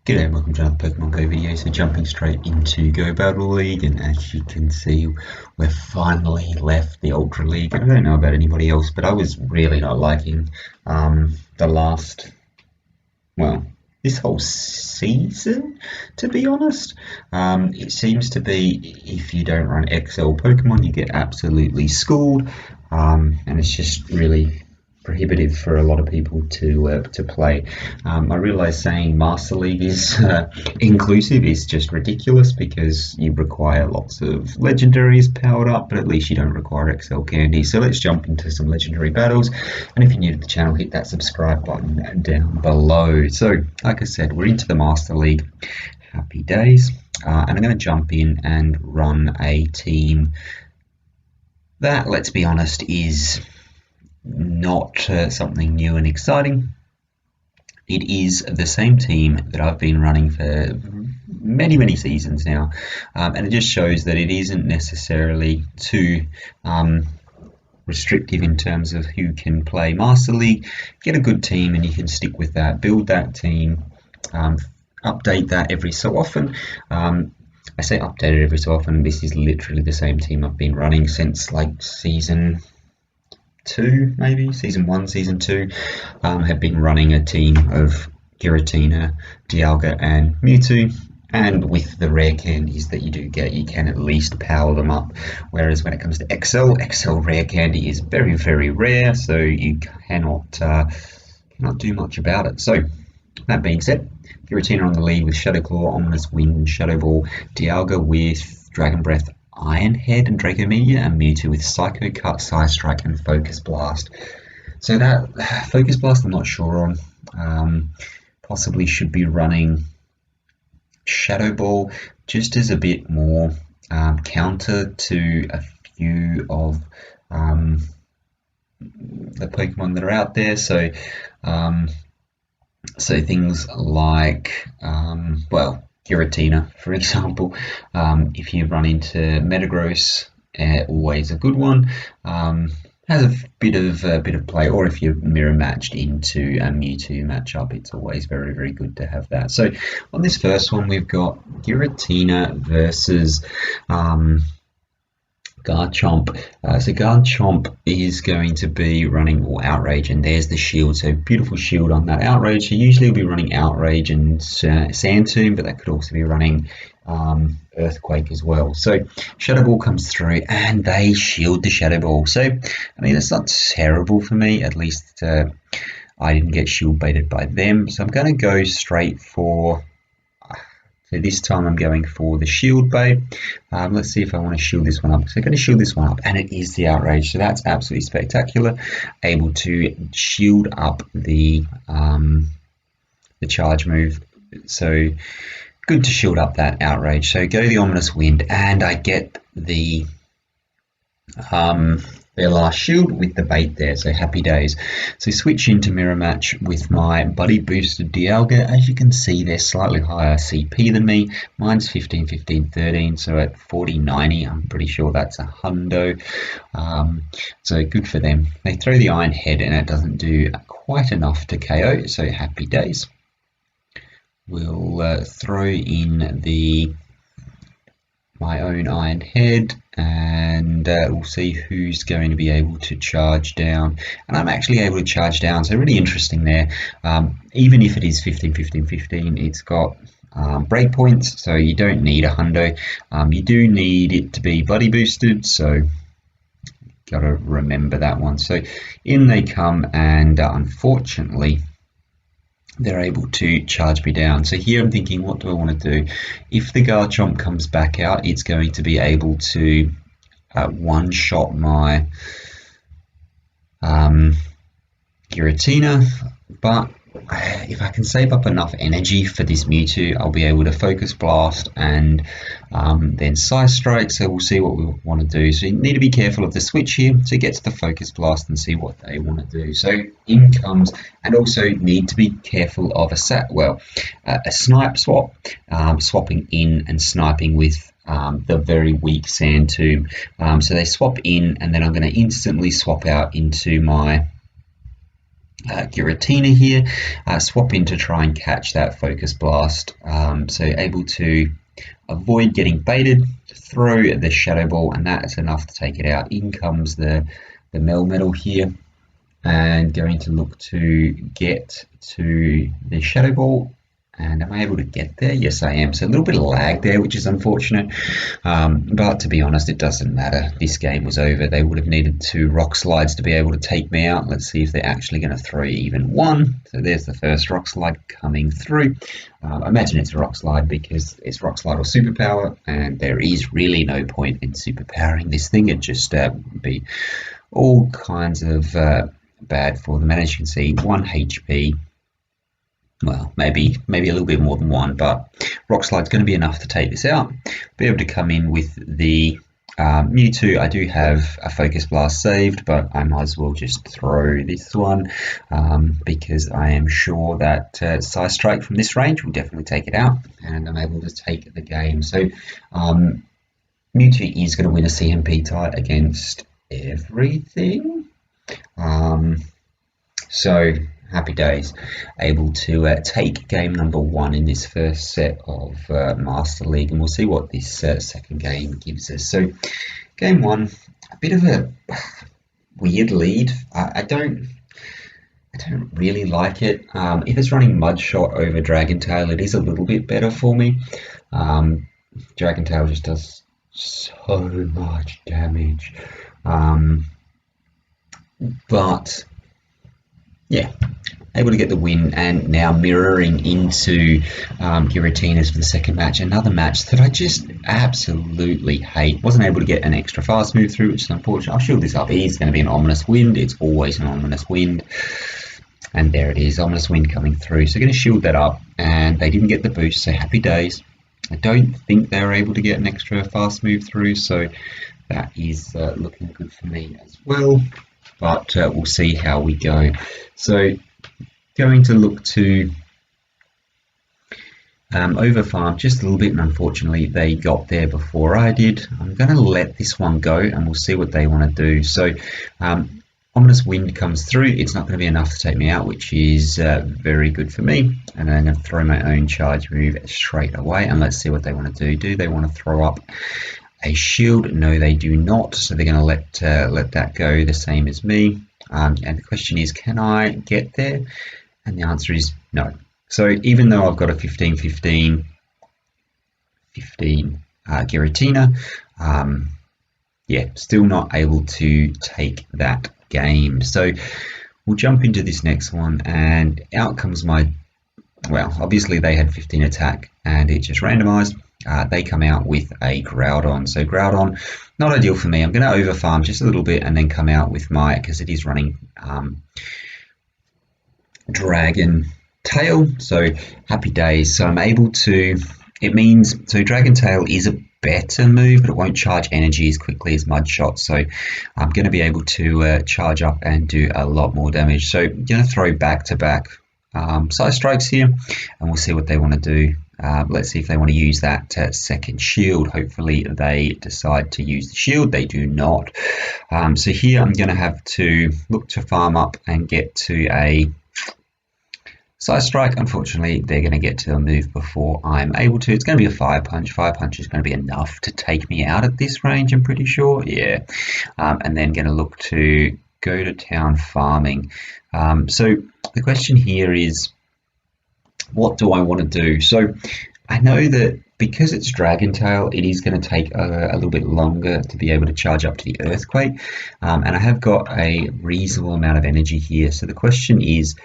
G'day and welcome to another Pokemon Go video. So jumping straight into Go Battle League, and as you can see, we're finally left the Ultra League. I don't know about anybody else, but I was really not liking the last, well, this whole season, to be honest. It seems to be if you don't run XL Pokemon, you get absolutely schooled, and it's just really prohibitive for a lot of people to play. I realise saying Master League is inclusive is just ridiculous because you require lots of legendaries powered up, but at least you don't require XL candy. So let's jump into some legendary battles, and if you're new to the channel, hit that subscribe button down below. So like I said, we're into the Master League. Happy days. And I'm going to jump in and run a team that, let's be honest, is not something new and exciting. It is the same team that I've been running for many seasons now, and it just shows that it isn't necessarily too restrictive in terms of who can play Master League. Get a good team and you can stick with that, build that team, update that every so often. I say update it every so often. This is literally the same team I've been running since like season 2, maybe season 1, season 2. Have been running a team of Giratina, Dialga and Mewtwo, and with the rare candies that you do get, you can at least power them up, whereas when it comes to XL rare candy is very rare, so you cannot do much about it. So that being said, Giratina on the lead with Shadow Claw, Ominous Wind, Shadow Ball, Dialga with Dragon Breath, Iron Head and Draco Meteor, and Mewtwo with Psycho Cut, Psy Strike and Focus Blast. So that Focus Blast I'm not sure on. Possibly should be running Shadow Ball just as a bit more counter to a few of the Pokemon that are out there. So things like Giratina, for example. If you run into Metagross, always a good one. Has a bit of play, or if you're mirror matched into a Mewtwo matchup, it's always very good to have that. So on this first one, we've got Giratina versus Garchomp. So Garchomp is going to be running Outrage, and there's the shield. So beautiful shield on that Outrage. So usually we'll be running Outrage and Sand Tomb, but that could also be running Earthquake as well. So Shadow Ball comes through and they shield the Shadow Ball. So I mean, it's not terrible for me. At least I didn't get shield baited by them. So I'm going to go straight for. So this time I'm going for the shield bait. Let's see if I want to shield this one up. So I'm going to shield this one up, and it is the Outrage. So that's absolutely spectacular. Able to shield up the charge move. So good to shield up that Outrage. So go the Ominous Wind, and I get the their last shield with the bait there, so happy days. So switch into mirror match with my buddy boosted Dialga. As you can see, they're slightly higher CP than me. Mine's 15, 15, 13, so at 40, 90, I'm pretty sure that's a hundo. So good for them. They throw the Iron Head and it doesn't do quite enough to KO, so happy days. We'll throw in my own Iron Head, and we'll see who's going to be able to charge down. And I'm actually able to charge down, so really interesting there. Even if it is 15, 15, 15, it's got breakpoints, so you don't need a hundo. You do need it to be buddy boosted, so gotta remember that one. So in they come, and unfortunately they're able to charge me down. So here I'm thinking, what do I want to do? If the Garchomp comes back out, it's going to be able to one-shot my Giratina, but if I can save up enough energy for this Mewtwo, I'll be able to Focus Blast and then Psy Strike. So we'll see what we want to do. So you need to be careful of the switch here to get to the Focus Blast and see what they want to do. So in comes, and also need to be careful of a snipe swap, swapping in and sniping with the very weak Sand Tomb. So they swap in, and then I'm going to instantly swap out into my Giratina here, swap in to try and catch that Focus Blast, so able to avoid getting baited, throw the Shadow Ball, and that is enough to take it out. In comes the Melmetal here, and going to look to get to the Shadow Ball. And am I able to get there? Yes, I am. So a little bit of lag there, which is unfortunate. But to be honest, it doesn't matter. This game was over. They would have needed 2 Rock Slides to be able to take me out. Let's see if they're actually going to throw even one. So there's the first Rock Slide coming through. I imagine it's a Rock Slide because it's Rock Slide or Superpower, and there is really no point in superpowering this thing. It'd just be all kinds of bad for them. And as you can see, 1 HP. Well, maybe a little bit more than 1, but Rock Slide's going to be enough to take this out. Be able to come in with the Mewtwo. I do have a Focus Blast saved, but I might as well just throw this one because I am sure that Psy Strike from this range will definitely take it out, and I'm able to take the game. So Mewtwo is going to win a CMP tie against everything. So happy days, able to take game number 1 in this first set of Master League, and we'll see what this second game gives us. So game 1, a bit of a weird lead. I don't really like it. If it's running Mud Shot over Dragon Tail, it is a little bit better for me. Dragon Tail just does so much damage, but yeah, able to get the win, and now mirroring into Giratina's for the second match. Another match that I just absolutely hate. Wasn't able to get an extra fast move through, which is unfortunate. I'll shield this up. It is going to be an Ominous Wind. It's always an Ominous Wind. And there it is, Ominous Wind coming through. So going to shield that up, and they didn't get the boost, so happy days. I don't think they were able to get an extra fast move through, so that is looking good for me as well. But we'll see how we go. So going to look to over farm just a little bit, and unfortunately they got there before I did. I'm going to let this one go, and we'll see what they want to do. So Ominous Wind comes through. It's not going to be enough to take me out, which is very good for me. And then I'm going to throw my own charge move straight away, and let's see what they want to do. Do they want to throw up a shield? No, they do not. So they're going to let that go, the same as me. And the question is, can I get there? And the answer is no. So even though I've got a 15-15 Giratina, yeah, still not able to take that game. So we'll jump into this next one, and out comes my, well, obviously they had 15 attack and it just randomized. They come out with a Groudon. So Groudon, not ideal for me. I'm going to over farm just a little bit and then come out with my, because it is running Dragon Tail. So happy days. So I'm able to, it means, so Dragon Tail is a better move, but it won't charge energy as quickly as Mud Shot. So I'm going to be able to charge up and do a lot more damage. So I'm going to throw back-to-back Psy Strikes here, and we'll see what they want to do. Let's see if they want to use that second shield. Hopefully they decide to use the shield. They do not. So here I'm going to have to look to farm up and get to a Psy Strike. Unfortunately, they're going to get to a move before I'm able to. It's going to be a Fire Punch. Fire Punch is going to be enough to take me out at this range, I'm pretty sure. Yeah. And then going to look to go to town farming. So the question here is, what do I want to do? So I know that because it's Dragon Tail, it is going to take a little bit longer to be able to charge up to the Earthquake. And I have got a reasonable amount of energy here. So the question is,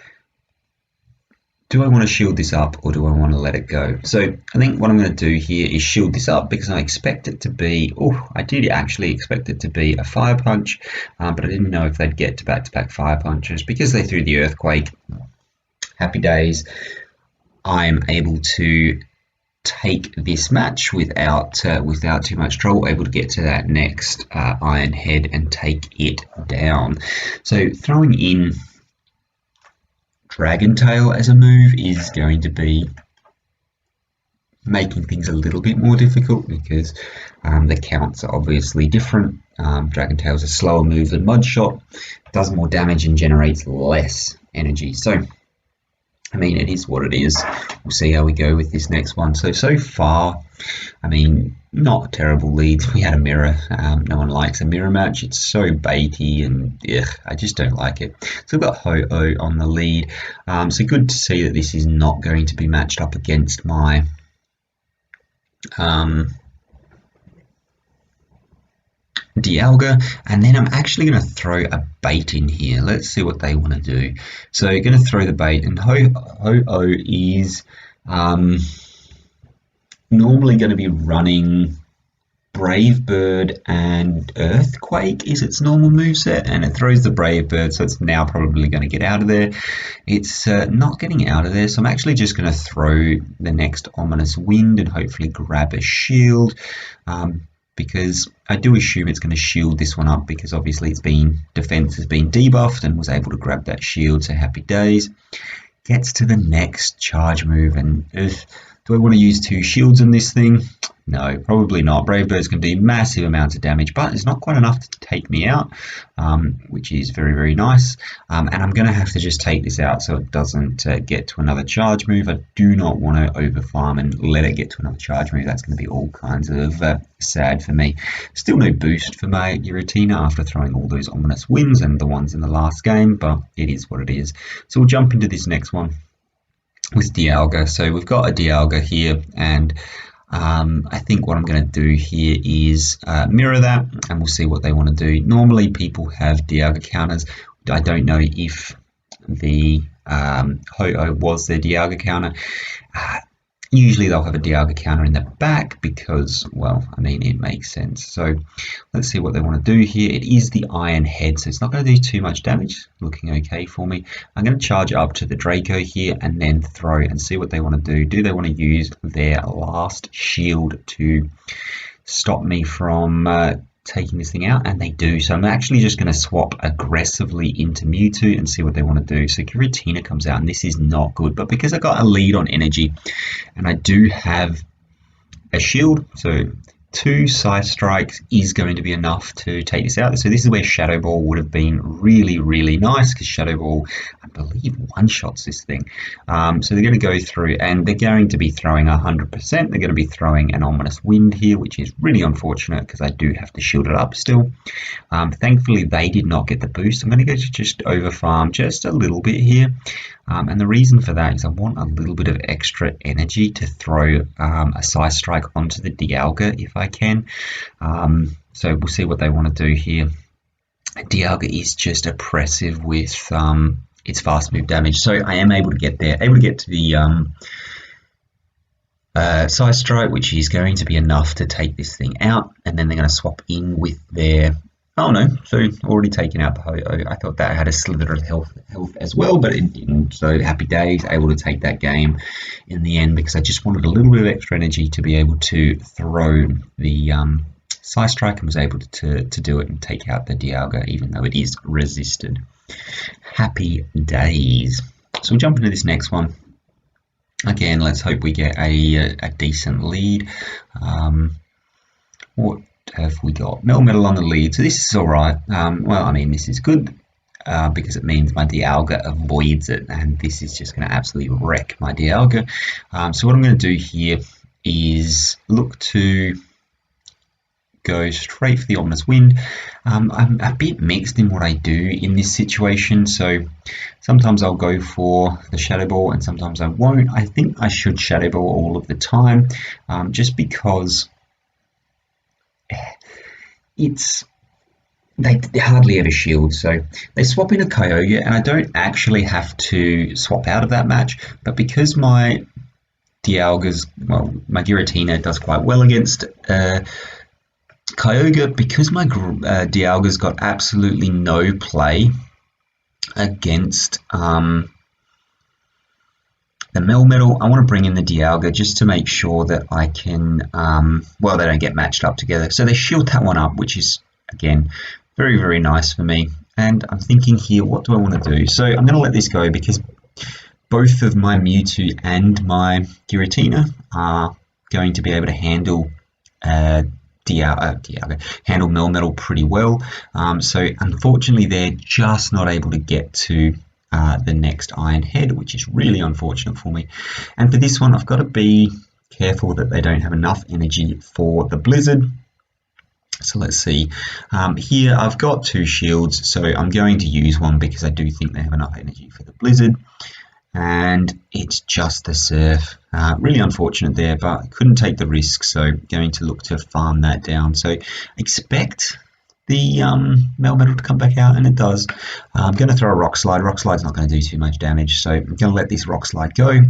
do I want to shield this up, or do I want to let it go? So I think what I'm going to do here is shield this up, because I expect it to be, I did actually expect it to be a Fire Punch, but I didn't know if they'd get to back-to-back Fire Punches. Because they threw the Earthquake, happy days, I'm able to take this match without too much trouble, able to get to that next Iron Head and take it down. So throwing in Dragon Tail as a move is going to be making things a little bit more difficult because the counts are obviously different. Dragon Tail's a slower move than Mudshot, does more damage and generates less energy. So, I mean, it is what it is. We'll see how we go with this next one. So far, I mean, not terrible leads. We had a mirror. No one likes a mirror match. It's so baity and I just don't like it. So we've got Ho-Oh on the lead. So good to see that this is not going to be matched up against my Dialga, and then I'm actually going to throw a bait in here. Let's see what they want to do. So going to throw the bait, and Ho-Oh is normally going to be running Brave Bird and Earthquake is its normal moveset, and it throws the Brave Bird, so it's now probably going to get out of there. It's not getting out of there, so I'm actually just going to throw the next Ominous Wind and hopefully grab a shield. Because I do assume it's going to shield this one up because obviously defense has been debuffed and was able to grab that shield, so happy days. Gets to the next charge move, and do I want to use 2 shields on this thing? No, probably not. Brave Bird's can do massive amounts of damage, but it's not quite enough to take me out, which is very, very nice. And I'm going to have to just take this out so it doesn't get to another charge move. I do not want to overfarm and let it get to another charge move. That's going to be all kinds of sad for me. Still no boost for my Giratina after throwing all those Ominous Winds and the ones in the last game, but it is what it is. So we'll jump into this next one with Dialga. So we've got a Dialga here, and I think what I'm going to do here is mirror that, and we'll see what they want to do. Normally people have Dialga counters. I don't know if the Ho-Oh was their Dialga counter. Usually they'll have a Dialga counter in the back because, well, I mean, it makes sense. So let's see what they want to do here. It is the Iron Head, so it's not going to do too much damage. Looking okay for me. I'm going to charge it up to the Draco here and then throw and see what they want to do. Do they want to use their last shield to stop me from taking this thing out? And they do. So I'm actually just going to swap aggressively into Mewtwo and see what they want to do. So Giratina comes out, and this is not good, but because I got a lead on energy and I do have a shield, so 2 side strikes is going to be enough to take this out. So this is where Shadow Ball would have been really, really nice, because Shadow Ball, I believe, one-shots this thing. So they're going to go through, and they're going to be throwing 100%. They're going to be throwing an Ominous Wind here, which is really unfortunate because I do have to shield it up still. Thankfully, they did not get the boost. I'm going to go to just overfarm just a little bit here. And the reason for that is I want a little bit of extra energy to throw a Side Strike onto the Dialga if I can. So we'll see what they want to do here. Dialga is just oppressive with its fast move damage. So I am able to get there, able to get to the Side Strike, which is going to be enough to take this thing out. And then they're going to swap in with their... Oh no, so already taken out the Ho-Oh. I thought that had a slither of health as well, but it didn't. So happy days, able to take that game in the end because I just wanted a little bit of extra energy to be able to throw the Side Strike, and was able to do it and take out the Dialga even though it is resisted. Happy days. So we'll jump into this next one. Again, let's hope we get a decent lead. What have we got? Melmetal on the lead, so this is alright. Well, I mean, this is good because it means my Dialga avoids it, and this is just going to absolutely wreck my Dialga. So what I'm going to do here is look to go straight for the Ominous Wind. I'm a bit mixed in what I do in this situation, so sometimes I'll go for the Shadow Ball and sometimes I won't. I think I should Shadow Ball all of the time, just because they hardly ever shield. So they swap in a Kyogre, and I don't actually have to swap out of that match, but because my Dialga's, well, my Giratina does quite well against Kyogre, because my Dialga's got absolutely no play against the Melmetal, I want to bring in the Dialga just to make sure that I can, well, they don't get matched up together. So they shield that one up, which is, again, very, very nice for me. And I'm thinking here, what do I want to do? So I'm going to let this go because both of my Mewtwo and my Giratina are going to be able to handle Dialga, handle Melmetal pretty well. So unfortunately, they're just not able to get to the next Iron Head, which is really unfortunate for me. And for this one, I've got to be careful that they don't have enough energy for the Blizzard. So let's see. Here I've got 2 shields, so I'm going to use one because I do think they have enough energy for the Blizzard. And it's just the Surf. Really unfortunate there, but I couldn't take the risk, so going to look to farm that down. So expect the Melmetal to come back out, and it does. I'm going to throw a Rock Slide. Rock Slide's not going to do too much damage, so I'm going to let this Rock Slide go.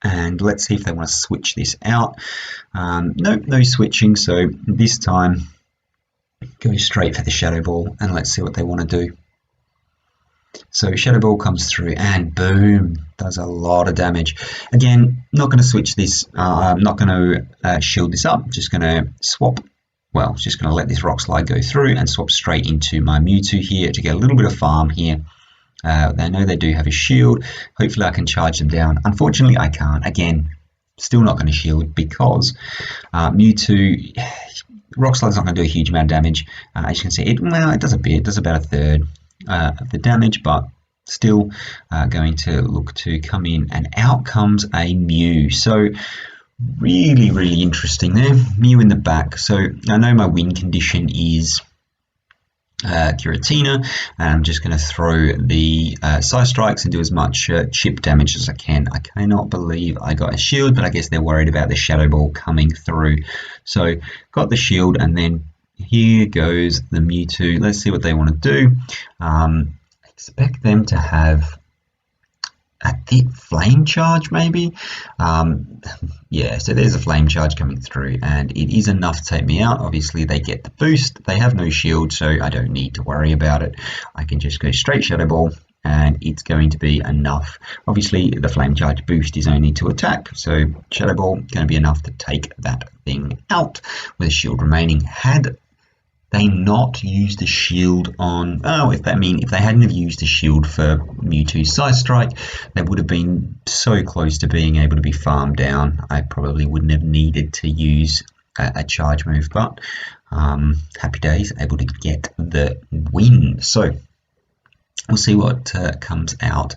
And let's see if they want to switch this out. Nope, no switching, so this time go straight for the Shadow Ball, and let's see what they want to do. So Shadow Ball comes through and boom, does a lot of damage. Again, not going to switch this, I'm not going to shield this up, just going to swap, well, just going to let this Rock Slide go through and swap straight into my Mewtwo here to get a little bit of farm here. I know they do have a shield, hopefully I can charge them down. Unfortunately I can't, again, still not going to shield because Mewtwo, Rock Slide's not going to do a huge amount of damage. As you can see, it does a bit, it does about a third of the damage, but still going to look to come in, and out comes a Mew. So really interesting there. Mew in the back. So I know my win condition is Giratina, and I'm just going to throw the Side Strikes and do as much chip damage as I can. I cannot believe I got a shield, but I guess they're worried about the Shadow Ball coming through. So got the shield, and then here goes the Mewtwo. Let's see what they want to do. Expect them to have a thick Flame Charge maybe. Yeah, so there's a Flame Charge coming through, and it is enough to take me out. Obviously they get the boost, they have no shield, so I don't need to worry about it. I can just go straight Shadow Ball, and it's going to be enough. Obviously the Flame Charge boost is only to attack, so Shadow Ball going to be enough to take that thing out with a shield remaining. Had they not used a shield on, if they hadn't have used a shield for Mewtwo's Side Strike, they would have been so close to being able to be farmed down. I probably wouldn't have needed to use a charge move, but happy days, able to get the win. So we'll see what comes out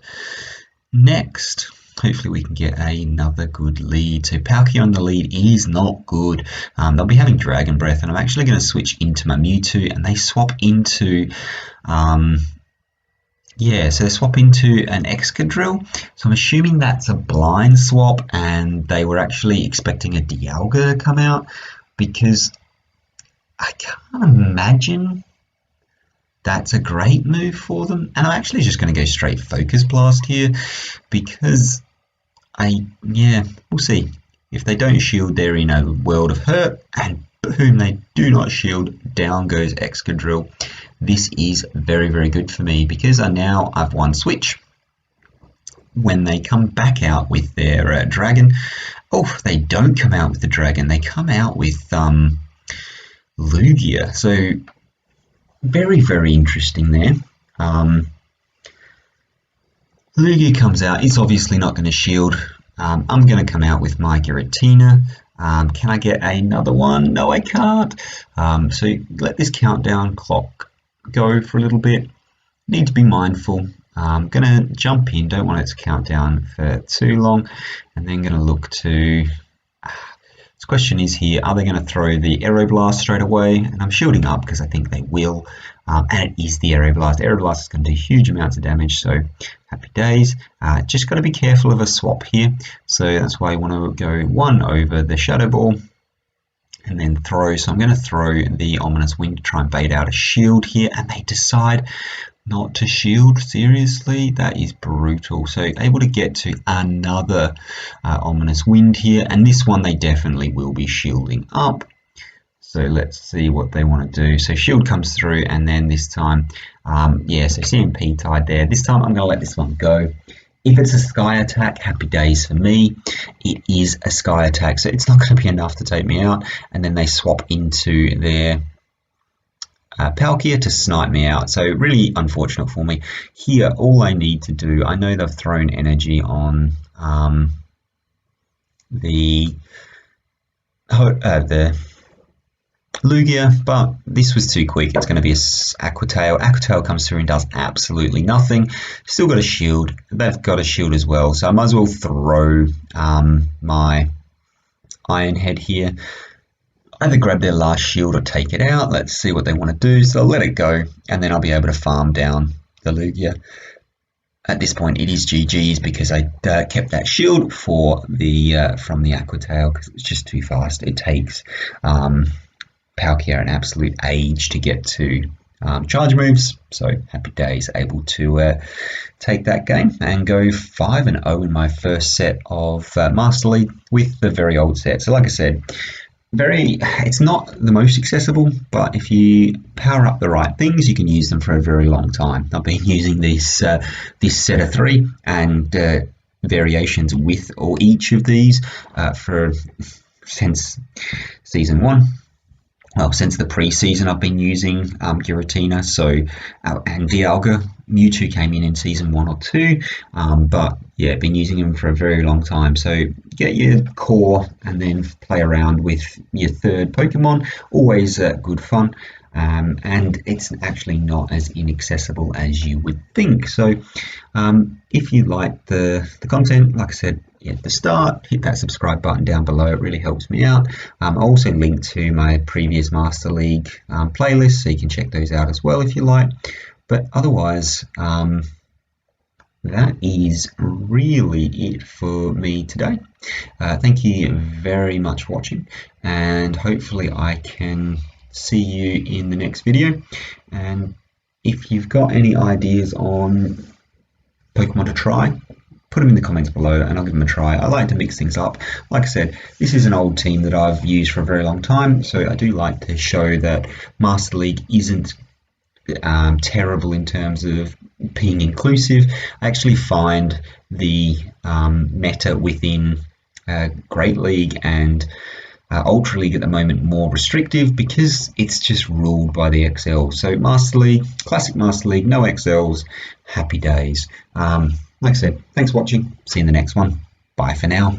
next. Hopefully we can get another good lead. So Palkia on the lead is not good. They'll be having Dragon Breath, and I'm actually going to switch into my Mewtwo, and they swap into, yeah, so they swap into an Excadrill. So I'm assuming that's a blind swap, and they were actually expecting a Dialga to come out, because I can't imagine that's a great move for them. And I'm actually just going to go straight Focus Blast here, because we'll see. If they don't shield, they're in a world of hurt, and boom, they do not shield, down goes Excadrill. This is very good for me, because I've one switch. When they come back out with their dragon, they don't come out with the dragon, they come out with Lugia. So very interesting there. Lugia comes out, it's obviously not going to shield. I'm going to come out with my Giratina. Can I get another one? No, I can't. So let this countdown clock go for a little bit. Need to be mindful. I'm going to jump in, don't want it to count down for too long, and then going to look to... This question is here, are they going to throw the Aeroblast straight away? And I'm shielding up because I think they will. And it is the Aeroblast. Aeroblast is going to do huge amounts of damage, so happy days. Just got to be careful of a swap here. So that's why I want to go one over the Shadow Ball and then throw. So I'm going to throw the Ominous Wind to try and bait out a shield here, and they decide not to shield. Seriously, that is brutal. So able to get to another Ominous Wind here, and this one they definitely will be shielding up. So let's see what they want to do. So shield comes through, and then this time, so CMP tied there. This time I'm going to let this one go. If it's a Sky Attack, happy days for me. It is a Sky Attack, so it's not going to be enough to take me out. And then they swap into their Palkia to snipe me out. So really unfortunate for me. Here, all I need to do, I know they've thrown energy on the the Lugia, but this was too quick. It's going to be a Aquatail. Aquatail comes through and does absolutely nothing. Still got a shield. They've got a shield as well, so I might as well throw my Iron Head here. Either grab their last shield or take it out. Let's see what they want to do. So I'll let it go, and then I'll be able to farm down the Lugia. At this point, it is GG's because I kept that shield for the from the Aquatail because it was just too fast. It takes Palkia an absolute age to get to charge moves, so happy days, able to take that game and go 5-0 in my first set of Master League with the very old set. So like I said, it's not the most accessible, but if you power up the right things, you can use them for a very long time. I've been using this set of 3 and variations with or each of these since season 1. Well, since the pre-season, I've been using Giratina, and Dialga. Mewtwo came in season 1 or 2, but yeah, been using them for a very long time. So get your core and then play around with your third Pokemon. Always good fun, and it's actually not as inaccessible as you would think. So if you like the content, like I said at the start, hit that subscribe button down below. It really helps me out. I'll also link to my previous Master League playlists, so you can check those out as well if you like. But otherwise, that is really it for me today. Thank you very much for watching, and hopefully I can see you in the next video. And if you've got any ideas on Pokemon to try, put them in the comments below and I'll give them a try. I like to mix things up. Like I said, this is an old team that I've used for a very long time, so I do like to show that Master League isn't terrible in terms of being inclusive. I actually find the meta within Great League and Ultra League at the moment more restrictive because it's just ruled by the XL. So Master League, classic Master League, no XLs, happy days. Like I said, thanks for watching. See you in the next one. Bye for now.